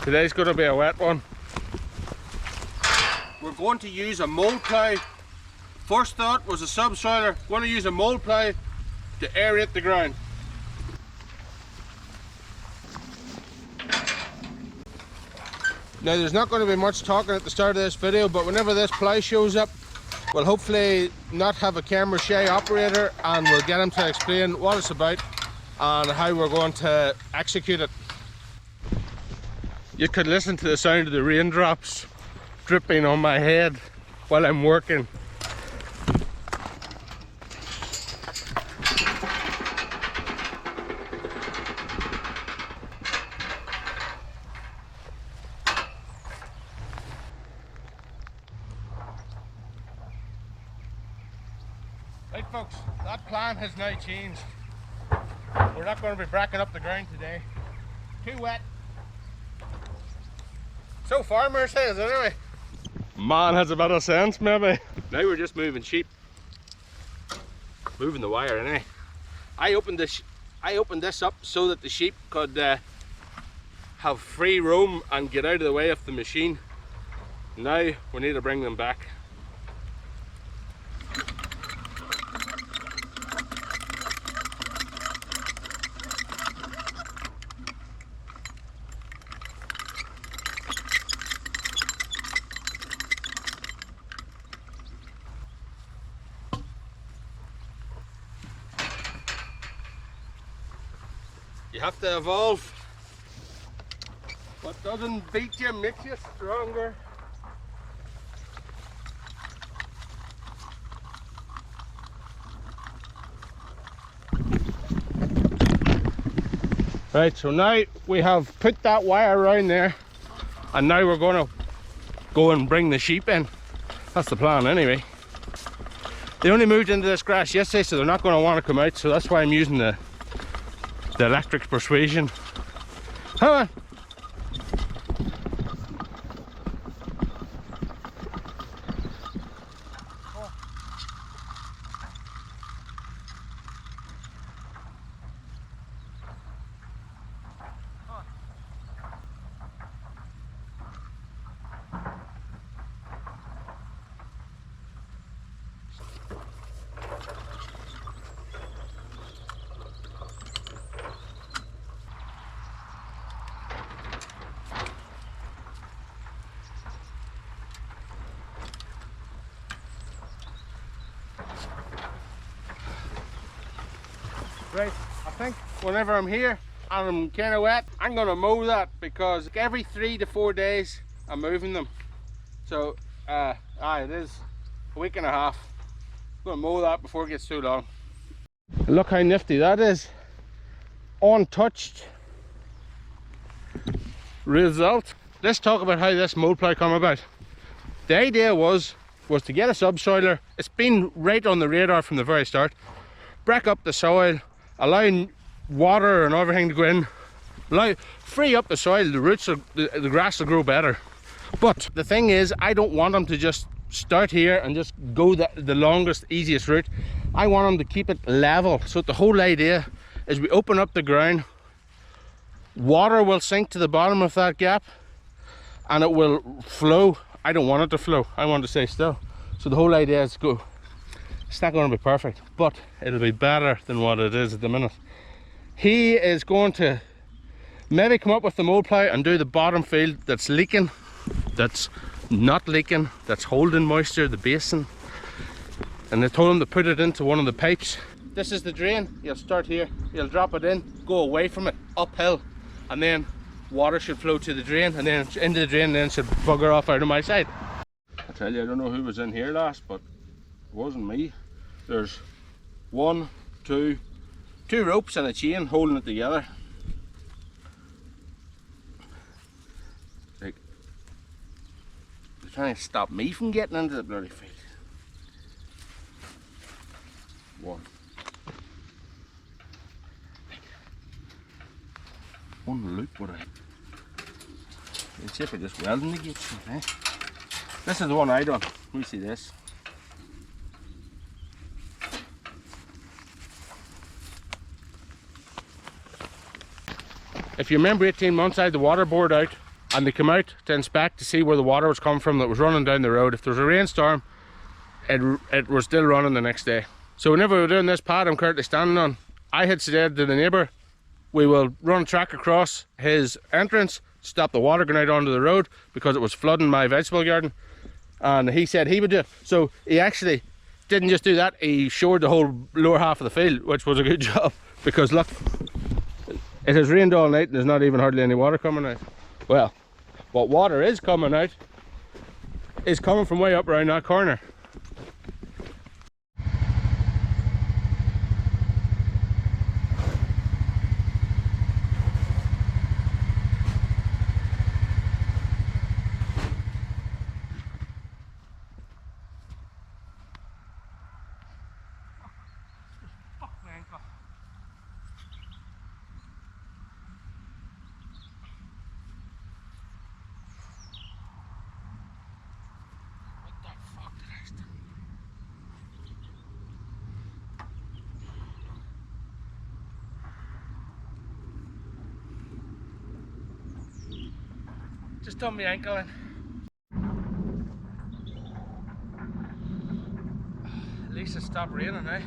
Today's going to be a wet one. We're going to use a mold plough. First thought was a subsoiler. Going to use a mold plough to aerate the ground. Now there's not going to be much talking at the start of this video, but whenever this plough shows up, we'll hopefully not have a camera shy operator, and we'll get him to explain what it's about and how we're going to execute it. You could listen to the sound of the raindrops dripping on my head while I'm working. Right folks, that plan has now changed. We're not going to be bracking up the ground today. Too wet. So far, Mercedes, anyway. Man has a bit of sense, maybe. Now we're just moving sheep. Moving the wire, anyway. I opened this up so that the sheep could have free roam and get out of the way of the machine. Now we need to bring them back. You have to evolve. What doesn't beat you makes you stronger. Right, so now we have put that wire around there, and now we're going to go and bring the sheep in. That's the plan anyway. They only moved into this grass yesterday, so they're not going to want to come out, so that's why I'm using the electric persuasion. Come on. Right, I think whenever I'm here and I'm kind of wet, I'm going to mow that, because every 3 to 4 days I'm moving them. So, it is a week and a half. I'm going to mow that before it gets too long. Look how nifty that is. Untouched. Result. Let's talk about how this mold plough come about. The idea was to get a subsoiler. It's been right on the radar from the very start. Break up the soil, allowing water and everything to go in, free up the soil. The roots of the grass will grow better. But the thing is, I don't want them to just start here and just go the longest, easiest route. I want them to keep it level. So the whole idea is we open up the ground, water will sink to the bottom of that gap, and it will flow. I don't want it to flow, I want it to stay still. So the whole idea is to go. It's not going to be perfect, but it'll be better than what it is at the minute. He is going to maybe come up with the mold plough and do the bottom field that's leaking, that's not leaking, that's holding moisture, the basin. And they told him to put it into one of the pipes. This is the drain. You'll start here, you'll drop it in, go away from it, uphill, and then water should flow to the drain, and then into the drain, and then it should bugger off out of my side. I tell you, I don't know who was in here last, but it wasn't me. There's two ropes and a chain holding it together. Like, they're trying to stop me from getting into the bloody field. One loop would I? Let's see if I just welding the gates, eh? This is the one I done. Let me see this. If you remember 18 months, I had the water board out and they came out to inspect to see where the water was coming from that was running down the road. If there was a rainstorm, it was still running the next day. So whenever we were doing this pad I'm currently standing on, I had said to the neighbour, we will run a track across his entrance, stop the water going out onto the road because it was flooding my vegetable garden, and he said he would do it. So he actually didn't just do that, he shored the whole lower half of the field, which was a good job, because look, it has rained all night and there's not even hardly any water coming out. Well, what water is coming out is coming from way up around that corner. Just done my ankle in. At least it stopped raining now.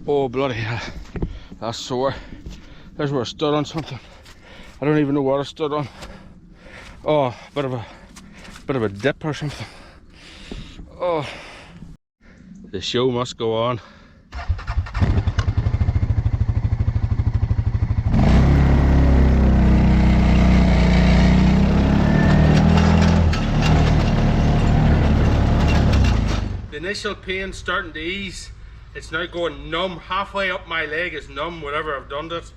Oh bloody hell, that's sore. There's where I stood on something. I don't even know what I stood on. Oh, bit of a dip or something. Oh, the show must go on. The initial pain starting to ease. It's now going numb. Halfway up my leg is numb, whatever I've done to it.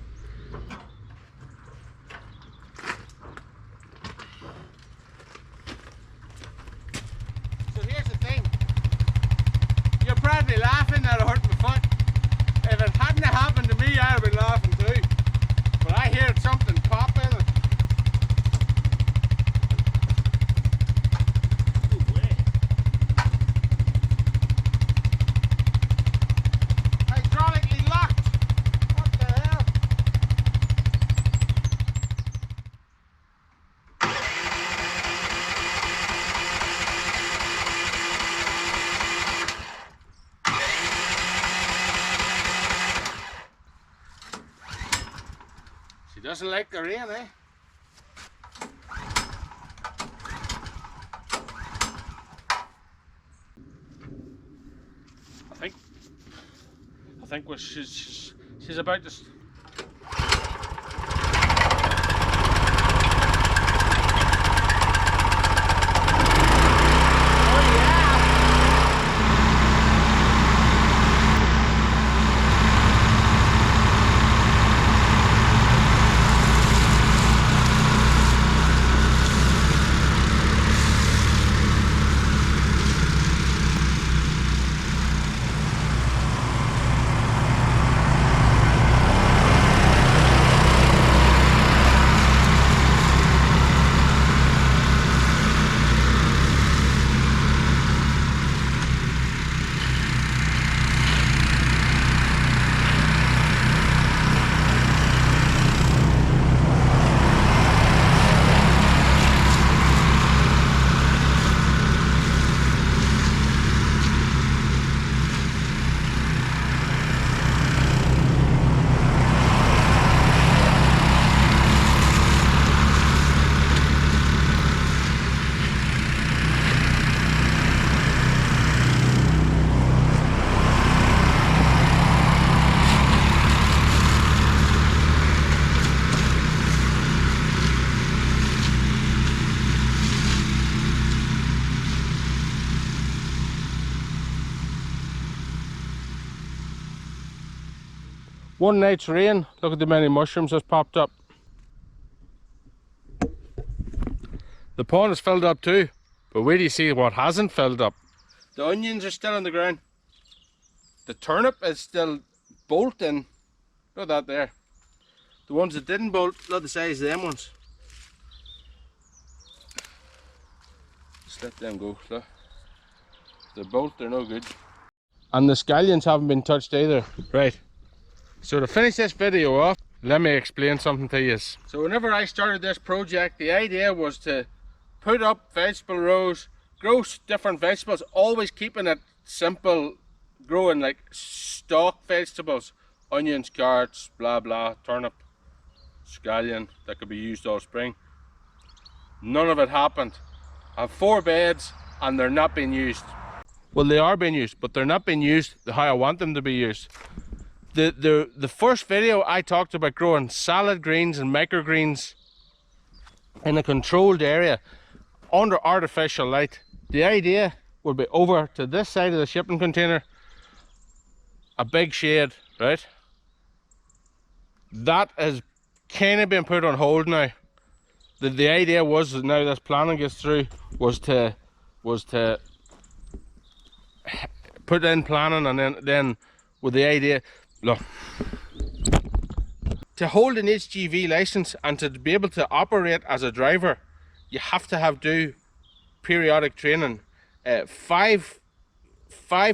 So here's the thing. You're probably laughing that it hurt my foot. If it hadn't happened to me, I'd have been laughing too. But I heard something pop in it. She doesn't like the rain, eh? I think she's about to. One night's rain, look at the many mushrooms that's popped up. The pond is filled up too, but wait till you see what hasn't filled up. The onions are still on the ground. The turnip is still bolting. Look at that there. The ones that didn't bolt, look the size of them ones. Just let them go, look. They're both, they're no good. And the scallions haven't been touched either. Right. So to finish this video off, let me explain something to you. So whenever I started this project, the idea was to put up vegetable rows, grow different vegetables, always keeping it simple, growing like stock vegetables, onions, carrots, blah blah, turnip, scallion that could be used all spring. None of it happened. I have 4 beds and they're not being used. Well, they are being used, but they're not being used how I want them to be used. The first video I talked about growing salad greens and microgreens in a controlled area under artificial light. The idea would be over to this side of the shipping container, a big shade, right? That has kind of been put on hold now. The idea was that now this planning gets through was to put in planning, and then with the idea, look, to hold an HGV license and to be able to operate as a driver, you have to do periodic training. 5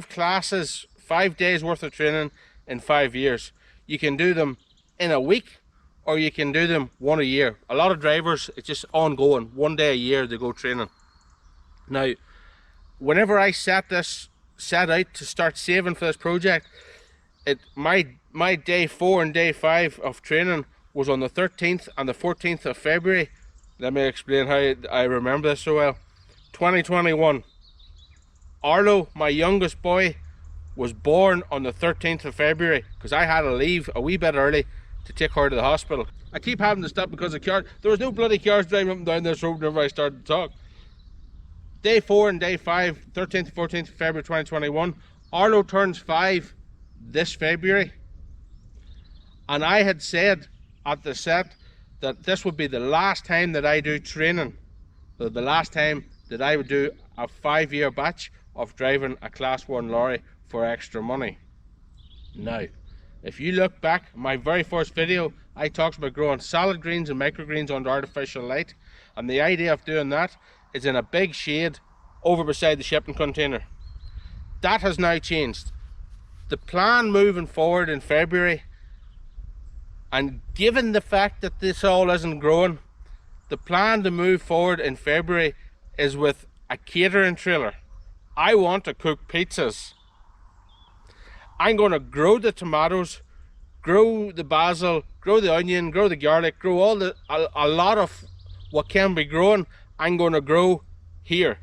classes, 5 days worth of training in 5 years. You can do them in a week, or you can do them 1 a year. A lot of drivers, it's just ongoing, 1 day a year they go training. Now, whenever I set out to start saving for this project, my day 4 and day 5 of training was on the 13th and the 14th of February. Let me explain how I remember this so well. 2021. Arlo, my youngest boy, was born on the 13th of February because I had to leave a wee bit early to take her to the hospital. I keep having to stop because of cars. There was no bloody cars driving up and down this road whenever I started to talk. Day 4 and day 5, 13th, 14th February 2021. Arlo turns 5 this February. And I had said at the set that this would be the last time that I do training. The last time that I would do a 5-year batch of driving a class 1 lorry for extra money. Now, if you look back, my very first video, I talked about growing salad greens and microgreens under artificial light. And the idea of doing that is in a big shade over beside the shipping container. That has now changed. The plan moving forward in February, and given the fact that this all isn't growing, the plan to move forward in February is with a catering trailer. I want to cook pizzas. I'm going to grow the tomatoes, grow the basil, grow the onion, grow the garlic, grow a lot of what can be grown. I'm going to grow here.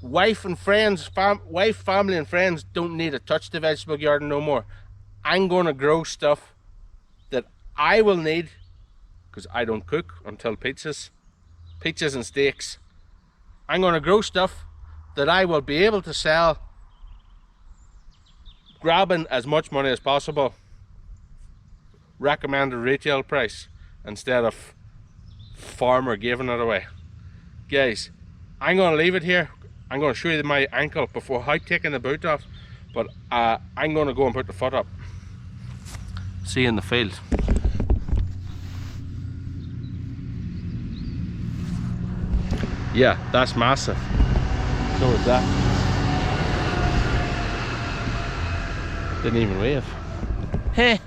Wife, family and friends don't need to touch the vegetable garden no more. I'm going to grow stuff that I will need, because I don't cook until pizzas and steaks. I'm going to grow stuff that I will be able to sell, grabbing as much money as possible, recommended retail price instead of farmer giving it away. Guys, I'm going to leave it here. I'm going to show you my ankle before taking the boot off, but I'm going to go and put the foot up. See you in the field. Yeah, that's massive. So is that. Didn't even wave. Hey.